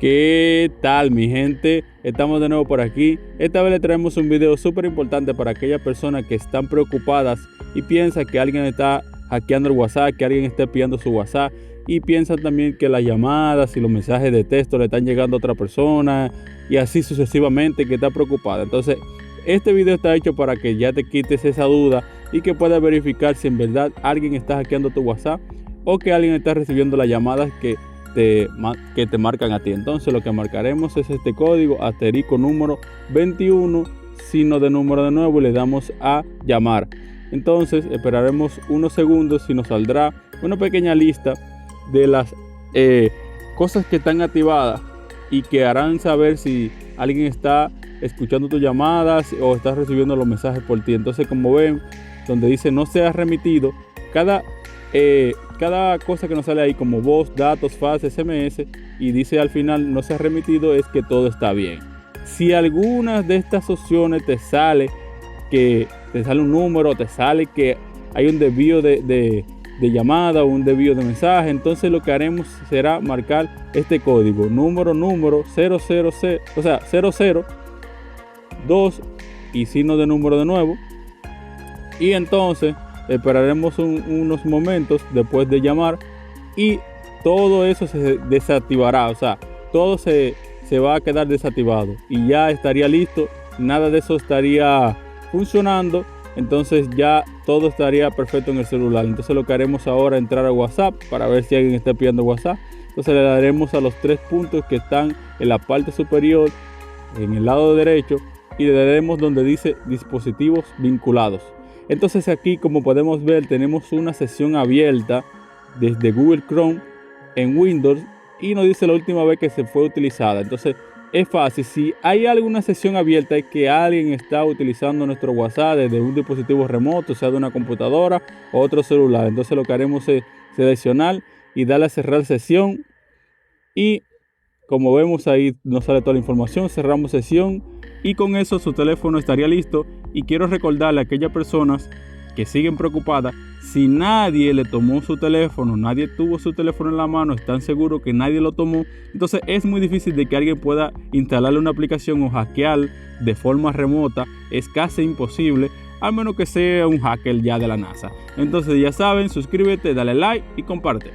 ¿Qué tal, mi gente? Estamos de nuevo por aquí. Esta vez le traemos un video súper importante para aquellas personas que están preocupadas y piensan que alguien está hackeando el WhatsApp, que alguien está espiando su WhatsApp, y piensan también que las llamadas y los mensajes de texto le están llegando a otra persona y así sucesivamente, que está preocupada. Entonces, este video está hecho para que ya te quites esa duda y que puedas verificar si en verdad alguien está hackeando tu WhatsApp o que alguien está recibiendo las llamadas que te marcan a ti. Entonces lo que marcaremos es este código asterisco número 21 signo de número de nuevo y le damos a llamar. Entonces esperaremos unos segundos y nos saldrá una pequeña lista de las cosas que están activadas y que harán saber si alguien está escuchando tus llamadas o está recibiendo los mensajes por ti. Entonces, como ven, donde dice no se ha remitido, cada cosa que nos sale ahí como voz, datos, fax, SMS y dice al final no se ha remitido, es que todo está bien. Si alguna de estas opciones te sale que te sale un número, te sale que hay un desvío de llamada o un desvío de mensaje, entonces lo que haremos será marcar este código número 000, o sea 002 y signo de número de nuevo, y entonces esperaremos unos momentos después de llamar y todo eso se desactivará, o sea, todo se va a quedar desactivado y ya estaría listo, nada de eso estaría funcionando, entonces ya todo estaría perfecto en el celular. Entonces lo que haremos ahora es entrar a WhatsApp para ver si alguien está pidiendo WhatsApp. Entonces le daremos a los 3 puntos que están en la parte superior, en el lado derecho, y le daremos donde dice dispositivos vinculados. Entonces aquí, como podemos ver, tenemos una sesión abierta desde Google Chrome en Windows y nos dice la última vez que se fue utilizada. Entonces es fácil, si hay alguna sesión abierta es que alguien está utilizando nuestro WhatsApp desde un dispositivo remoto, sea de una computadora o otro celular. Entonces lo que haremos es seleccionar y darle a cerrar sesión, y como vemos ahí nos sale toda la información, cerramos sesión y con eso su teléfono estaría listo. Y quiero recordarle a aquellas personas que siguen preocupadas, si nadie le tomó su teléfono, nadie tuvo su teléfono en la mano, están seguros que nadie lo tomó, entonces es muy difícil de que alguien pueda instalarle una aplicación o hackear de forma remota, es casi imposible, al menos que sea un hacker ya de la NASA. Entonces ya saben, suscríbete, dale like y comparte.